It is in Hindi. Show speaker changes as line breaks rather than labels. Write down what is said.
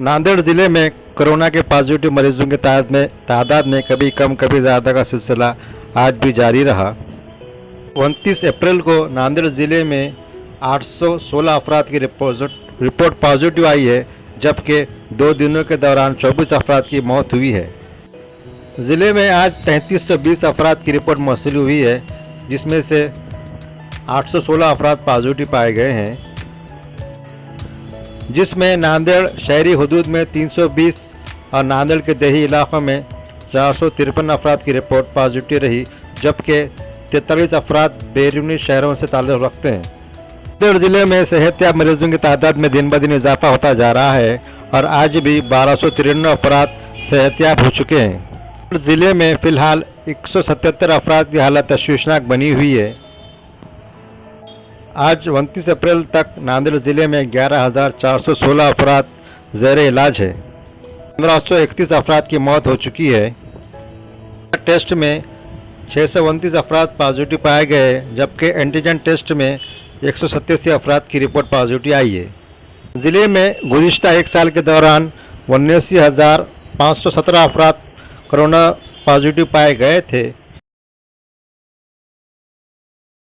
नांदेड़ ज़िले में कोरोना के पॉजिटिव मरीजों की तादाद में कभी कम कभी ज़्यादा का सिलसिला आज भी जारी रहा। 29 अप्रैल को नांदेड़ ज़िले में 816 अफराद की रिपोर्ट पॉजिटिव आई है, जबकि 2 दिनों के दौरान 24 अफराद की मौत हुई है। ज़िले में आज 3320 अफराद की रिपोर्ट मौसूल हुई है, जिसमें से 816 अफराद पॉजिटिव पाए गए हैं, जिसमें नांदेड़ शहरी हुदूद में 320 और नांदेड़ के देही इलाकों में 453 अफराद की रिपोर्ट पॉजिटिव रही, जबकि 43 अफराद बैरूनी शहरों से ताल्लुक़ रखते हैं। नांदेड़ ज़िले में सेहतयाब मरीजों की तादाद में दिन ब दिन इजाफा होता जा रहा है और आज भी 1293 अफराद सेहतयाब हो चुके हैं। ज़िले में फ़िलहाल 177 अफराद की हालत तशवीशनाक बनी हुई है। आज 29 अप्रैल तक नांदेड़ ज़िले में 11,416 अफराद ज़ेर इलाज है। 1531 अफराद की मौत हो चुकी है। टेस्ट में 629 अफराद पॉजिटिव पाए गए, जबकि एंटीजन टेस्ट में 187 अफराद की रिपोर्ट पॉजिटिव आई है। ज़िले में गुज़िश्ता एक साल के दौरान 79,517 अफराद कोरोना पॉजिटिव पाए गए थे,